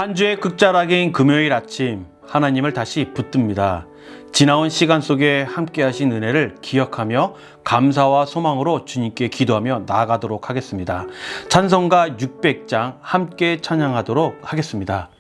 한 주의 끝자락인 금요일 아침, 하나님을 다시 붙듭니다. 지나온 시간 속에 함께 하신 은혜를 기억하며 감사와 소망으로 주님께 기도하며 나아가도록 하겠습니다. 찬송가 600장 함께 찬양하도록 하겠습니다.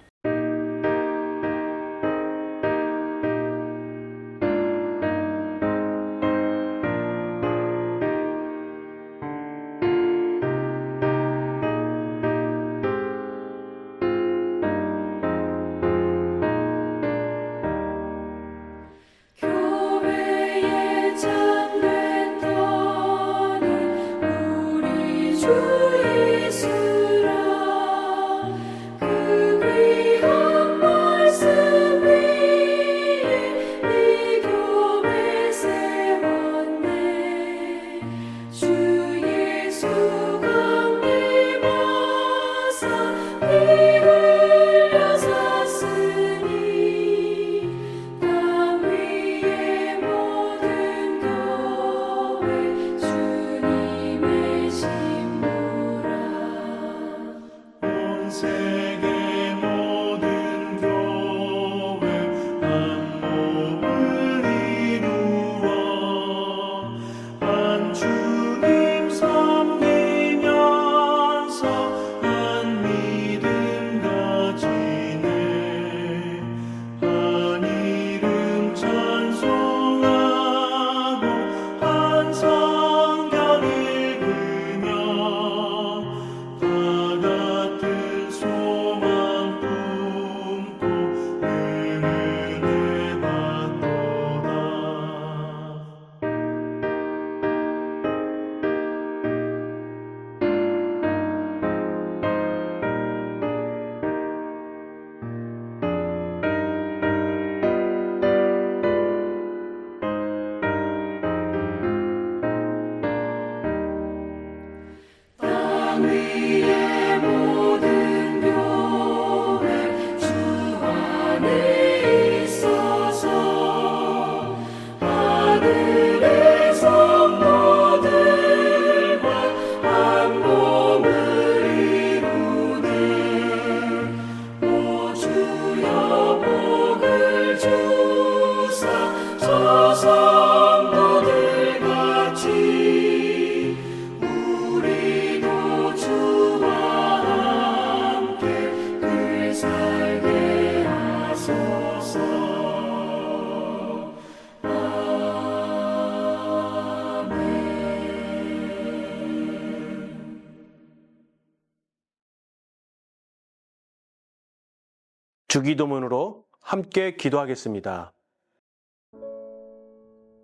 주기도문으로 함께 기도하겠습니다.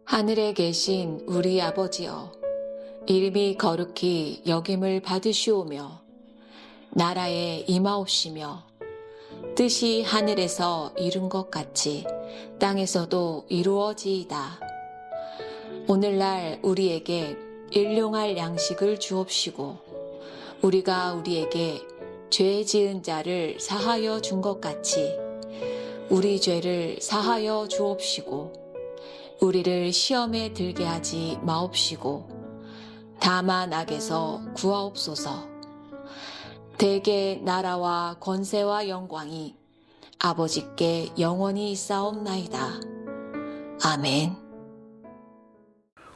하늘에 계신 우리 아버지여, 이름이 거룩히 여김을 받으시오며 나라에 임하옵시며 뜻이 하늘에서 이룬 것 같이 땅에서도 이루어지이다. 오늘날 우리에게 일용할 양식을 주옵시고 우리가 우리에게 죄 지은 자를 사하여 준 것 같이 우리 죄를 사하여 주옵시고 우리를 시험에 들게 하지 마옵시고 다만 악에서 구하옵소서. 대개 나라와 권세와 영광이 아버지께 영원히 있사옵나이다. 아멘.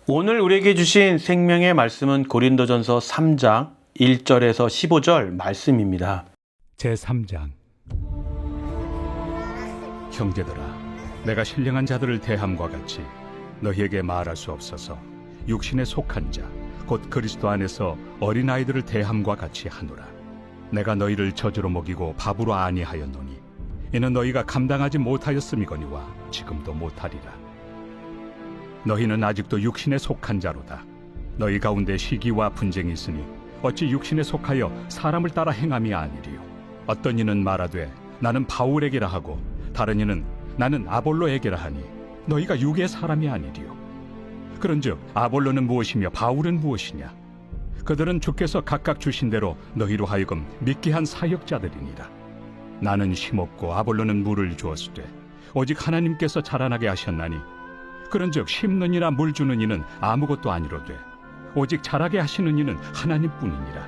오늘 우리에게 주신 생명의 말씀은 고린도전서 3장 1절에서 15절 말씀입니다. 제3장. 형제들아, 내가 신령한 자들을 대함과 같이 너희에게 말할 수 없어서 육신에 속한 자, 곧 그리스도 안에서 어린아이들을 대함과 같이 하노라. 내가 너희를 저주로 먹이고 밥으로 아니하였노니 이는 너희가 감당하지 못하였음이거니와 지금도 못하리라. 너희는 아직도 육신에 속한 자로다. 너희 가운데 시기와 분쟁이 있으니 어찌 육신에 속하여 사람을 따라 행함이 아니리요. 어떤 이는 말하되 나는 바울에게라 하고 다른 이는 나는 아볼로에게라 하니 너희가 육의 사람이 아니리요. 그런즉 아볼로는 무엇이며 바울은 무엇이냐? 그들은 주께서 각각 주신 대로 너희로 하여금 믿게 한 사역자들이니라. 나는 심었고 아볼로는 물을 주었으되 오직 하나님께서 자라나게 하셨나니 그런즉 심는 이나 물 주는 이는 아무것도 아니로되 오직 자라게 하시는 이는 하나님뿐이니라.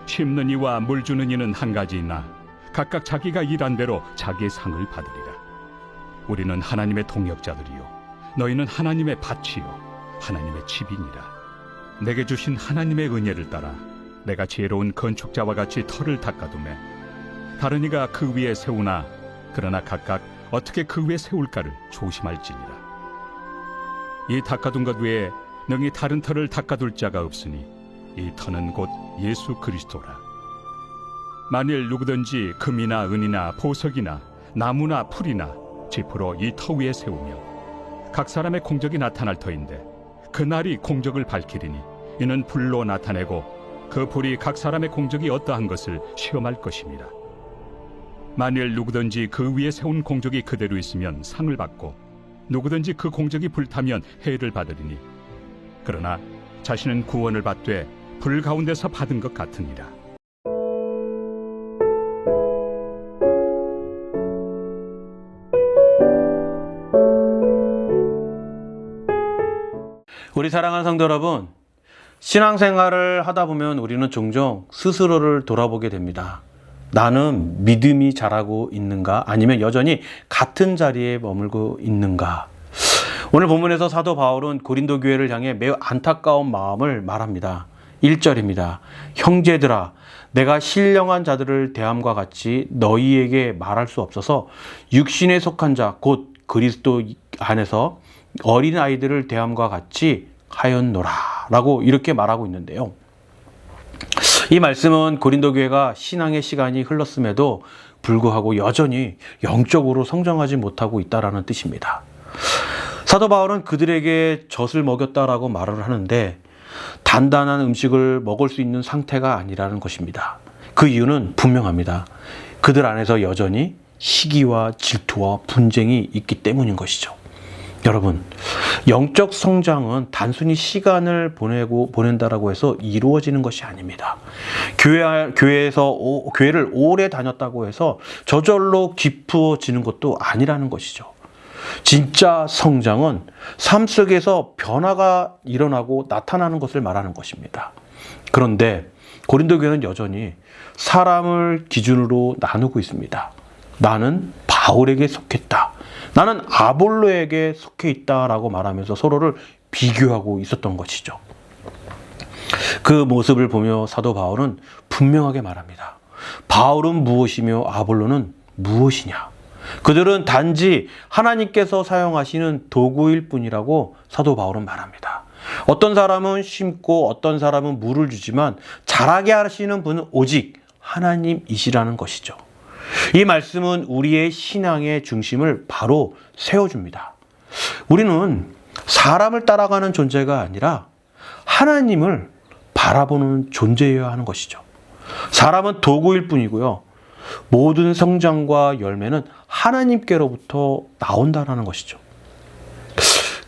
심는 이와 물 주는 이는 한 가지이나 각각 자기가 일한 대로 자기의 상을 받으리라. 우리는 하나님의 동역자들이요 너희는 하나님의 밭이요 하나님의 집이니라. 내게 주신 하나님의 은혜를 따라 내가 지혜로운 건축자와 같이 터를 닦아두매 다른 이가 그 위에 세우나 그러나 각각 어떻게 그 위에 세울까를 조심할지니라. 이 닦아둔 것 외에 능히 다른 터를 닦아둘 자가 없으니 이 터는 곧 예수 그리스도라. 만일 누구든지 금이나 은이나 보석이나 나무나 풀이나 지푸로 이 터 위에 세우면 각 사람의 공적이 나타날 터인데 그날이 공적을 밝히리니 이는 불로 나타내고 그 불이 각 사람의 공적이 어떠한 것을 시험할 것입니다. 만일 누구든지 그 위에 세운 공적이 그대로 있으면 상을 받고 누구든지 그 공적이 불타면 해를 받으리니 그러나 자신은 구원을 받되 불 가운데서 받은 것 같으니라. 우리 사랑하는 성도 여러분, 신앙생활을 하다 보면 우리는 종종 스스로를 돌아보게 됩니다. 나는 믿음이 자라고 있는가? 아니면 여전히 같은 자리에 머물고 있는가? 오늘 본문에서 사도 바울은 고린도 교회를 향해 매우 안타까운 마음을 말합니다. 1절입니다. 형제들아, 내가 신령한 자들을 대함과 같이 너희에게 말할 수 없어서 육신에 속한 자, 곧 그리스도 안에서 어린아이들을 대함과 같이 하였노라 라고 이렇게 말하고 있는데요. 이 말씀은 고린도 교회가 신앙의 시간이 흘렀음에도 불구하고 여전히 영적으로 성장하지 못하고 있다는 뜻입니다. 사도 바울은 그들에게 젖을 먹였다라고 말을 하는데 단단한 음식을 먹을 수 있는 상태가 아니라는 것입니다. 그 이유는 분명합니다. 그들 안에서 여전히 시기와 질투와 분쟁이 있기 때문인 것이죠. 여러분, 영적 성장은 단순히 시간을 보낸다라고 해서 이루어지는 것이 아닙니다. 교회를 오래 다녔다고 해서 저절로 깊어지는 것도 아니라는 것이죠. 진짜 성장은 삶 속에서 변화가 일어나고 나타나는 것을 말하는 것입니다. 그런데 고린도 교회는 여전히 사람을 기준으로 나누고 있습니다. 나는 바울에게 속했다. 나는 아볼로에게 속해 있다라고 말하면서 서로를 비교하고 있었던 것이죠. 그 모습을 보며 사도 바울은 분명하게 말합니다. 바울은 무엇이며 아볼로는 무엇이냐? 그들은 단지 하나님께서 사용하시는 도구일 뿐이라고 사도 바울은 말합니다. 어떤 사람은 심고 어떤 사람은 물을 주지만 자라게 하시는 분은 오직 하나님이시라는 것이죠. 이 말씀은 우리의 신앙의 중심을 바로 세워줍니다. 우리는 사람을 따라가는 존재가 아니라 하나님을 바라보는 존재여야 하는 것이죠. 사람은 도구일 뿐이고요. 모든 성장과 열매는 하나님께로부터 나온다는 것이죠.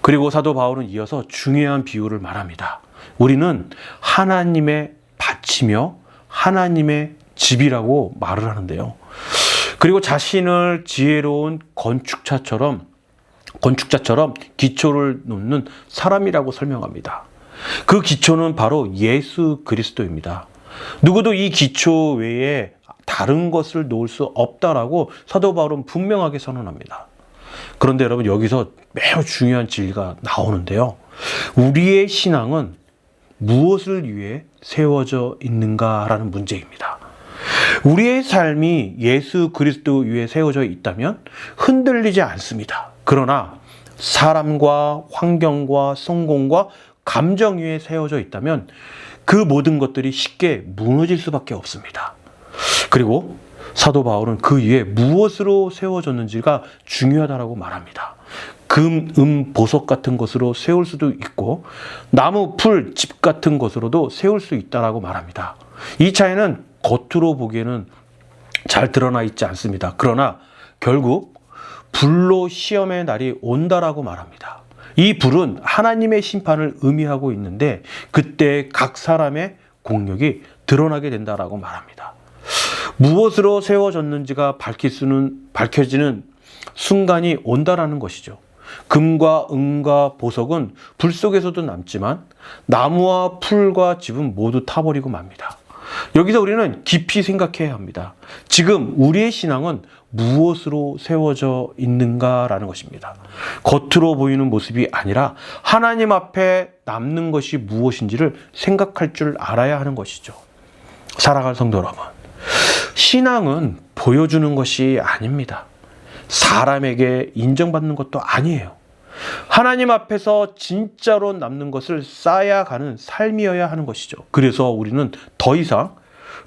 그리고 사도 바울은 이어서 중요한 비유를 말합니다. 우리는 하나님의 밭이며 하나님의 집이라고 말을 하는데요. 그리고 자신을 지혜로운 건축자처럼 기초를 놓는 사람이라고 설명합니다. 그 기초는 바로 예수 그리스도입니다. 누구도 이 기초 외에 다른 것을 놓을 수 없다라고 사도 바울은 분명하게 선언합니다. 그런데 여러분, 여기서 매우 중요한 진리가 나오는데요. 우리의 신앙은 무엇을 위해 세워져 있는가라는 문제입니다. 우리의 삶이 예수 그리스도 위에 세워져 있다면 흔들리지 않습니다. 그러나 사람과 환경과 성공과 감정 위에 세워져 있다면 그 모든 것들이 쉽게 무너질 수밖에 없습니다. 그리고 사도 바울은 그 위에 무엇으로 세워졌는지가 중요하다고 말합니다. 금, 보석 같은 것으로 세울 수도 있고 나무, 풀, 집 같은 것으로도 세울 수 있다고 말합니다. 이 차이는 겉으로 보기에는 잘 드러나 있지 않습니다. 그러나 결국 불로 시험의 날이 온다라고 말합니다. 이 불은 하나님의 심판을 의미하고 있는데 그때 각 사람의 공력이 드러나게 된다라고 말합니다. 무엇으로 세워졌는지가 밝혀지는 순간이 온다라는 것이죠. 금과 은과 보석은 불 속에서도 남지만 나무와 풀과 집은 모두 타버리고 맙니다. 여기서 우리는 깊이 생각해야 합니다. 지금 우리의 신앙은 무엇으로 세워져 있는가라는 것입니다. 겉으로 보이는 모습이 아니라 하나님 앞에 남는 것이 무엇인지를 생각할 줄 알아야 하는 것이죠. 사랑하는 성도 여러분, 신앙은 보여주는 것이 아닙니다. 사람에게 인정받는 것도 아니에요. 하나님 앞에서 진짜로 남는 것을 쌓아가는 삶이어야 하는 것이죠. 그래서 우리는 더 이상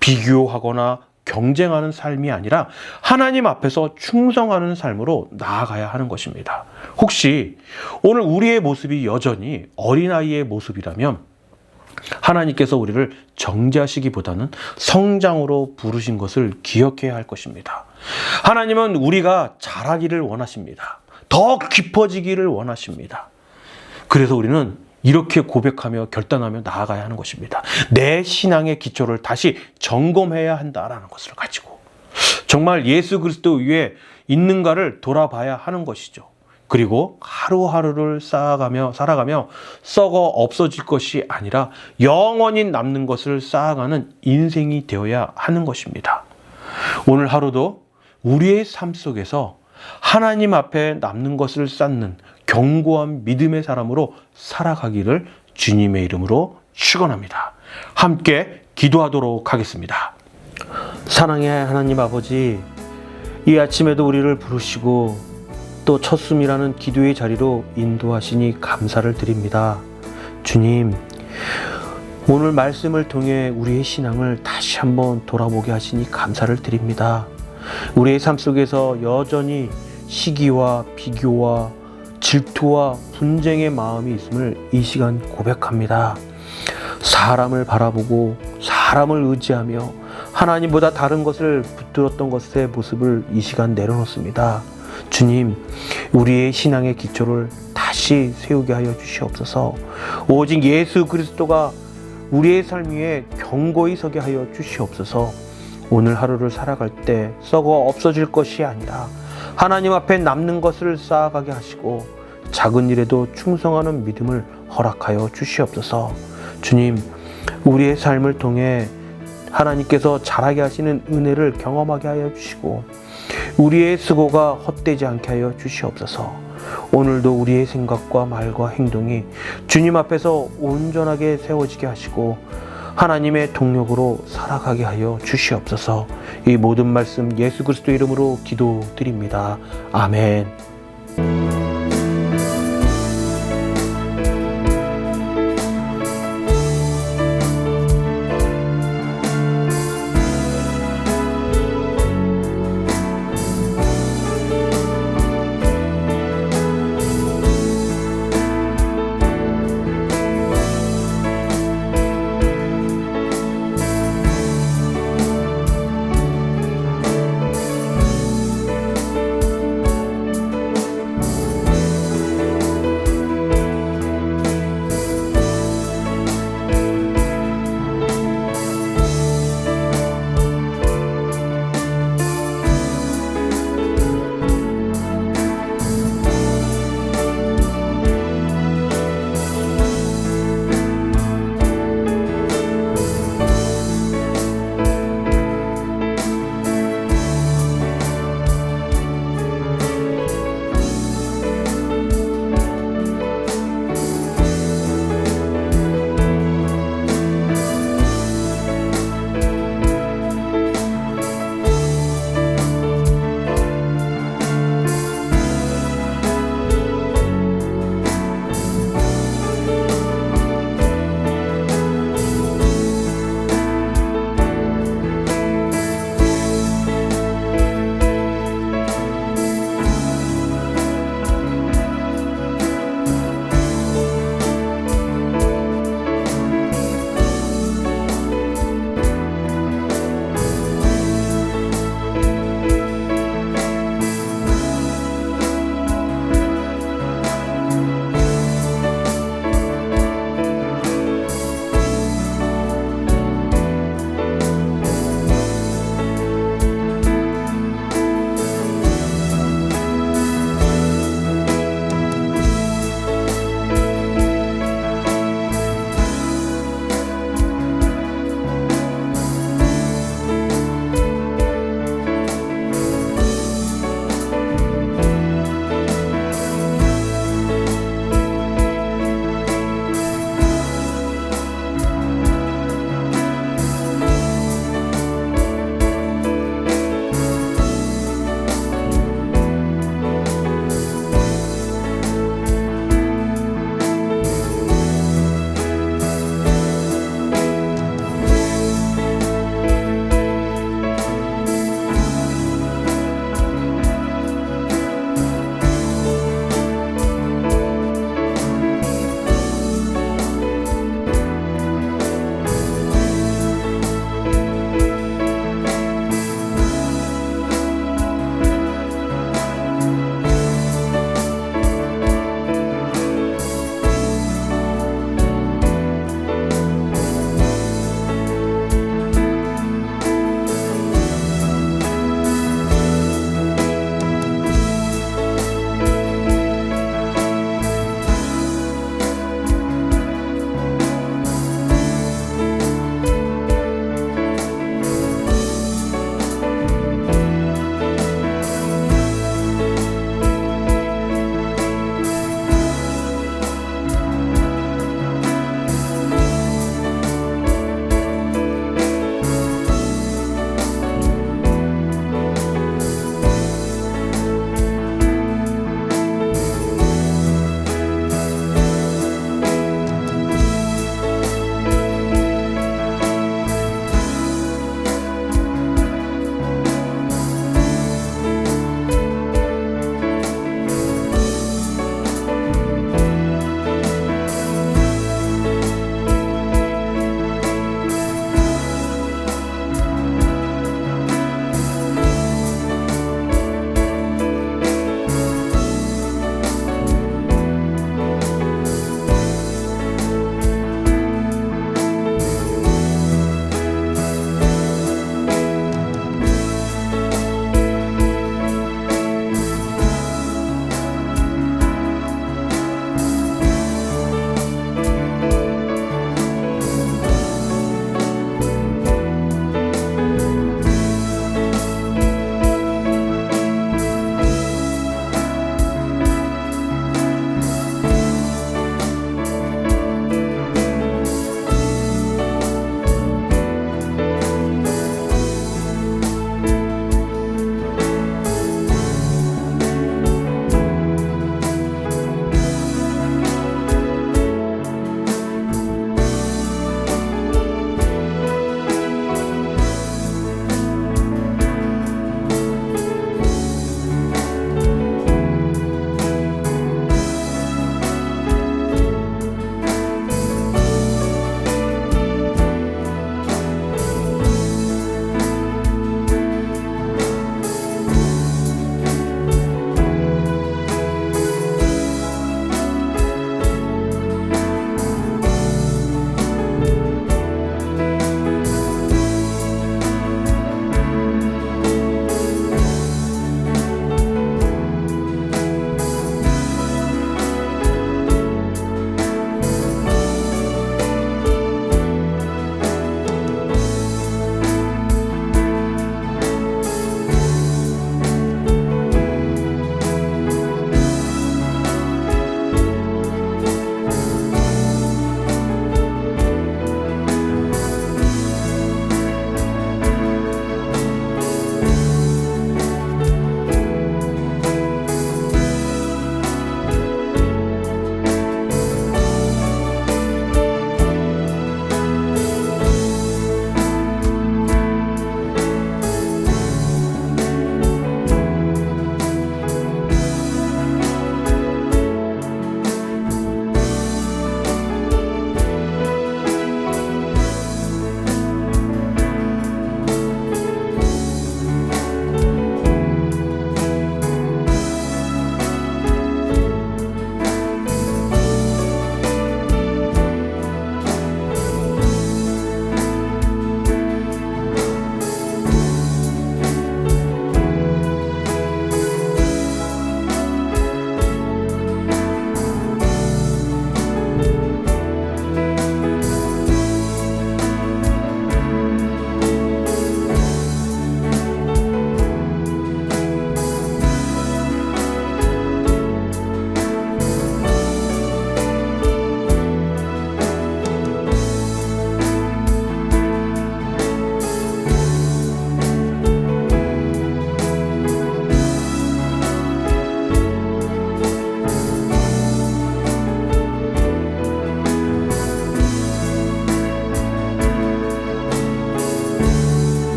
비교하거나 경쟁하는 삶이 아니라 하나님 앞에서 충성하는 삶으로 나아가야 하는 것입니다. 혹시 오늘 우리의 모습이 여전히 어린아이의 모습이라면 하나님께서 우리를 정죄하시기보다는 성장으로 부르신 것을 기억해야 할 것입니다. 하나님은 우리가 자라기를 원하십니다. 더 깊어지기를 원하십니다. 그래서 우리는 이렇게 고백하며 결단하며 나아가야 하는 것입니다. 내 신앙의 기초를 다시 점검해야 한다라는 것을 가지고 정말 예수 그리스도 위에 있는가를 돌아봐야 하는 것이죠. 그리고 하루하루를 살아가며 썩어 없어질 것이 아니라 영원히 남는 것을 쌓아가는 인생이 되어야 하는 것입니다. 오늘 하루도 우리의 삶 속에서 하나님 앞에 남는 것을 쌓는 견고한 믿음의 사람으로 살아가기를 주님의 이름으로 축원합니다. 함께 기도하도록 하겠습니다. 사랑의 하나님 아버지, 이 아침에도 우리를 부르시고 또 첫숨이라는 기도의 자리로 인도하시니 감사를 드립니다. 주님, 오늘 말씀을 통해 우리의 신앙을 다시 한번 돌아보게 하시니 감사를 드립니다. 우리의 삶 속에서 여전히 시기와 비교와 질투와 분쟁의 마음이 있음을 이 시간 고백합니다. 사람을 바라보고 사람을 의지하며 하나님보다 다른 것을 붙들었던 것의 모습을 이 시간 내려놓습니다. 주님, 우리의 신앙의 기초를 다시 세우게 하여 주시옵소서. 오직 예수 그리스도가 우리의 삶 위에 견고히 서게 하여 주시옵소서. 오늘 하루를 살아갈 때 썩어 없어질 것이 아니라 하나님 앞에 남는 것을 쌓아가게 하시고 작은 일에도 충성하는 믿음을 허락하여 주시옵소서. 주님, 우리의 삶을 통해 하나님께서 자라게 하시는 은혜를 경험하게 하여 주시고 우리의 수고가 헛되지 않게 하여 주시옵소서. 오늘도 우리의 생각과 말과 행동이 주님 앞에서 온전하게 세워지게 하시고 하나님의 동력으로 살아가게 하여 주시옵소서. 이 모든 말씀 예수 그리스도 이름으로 기도드립니다. 아멘.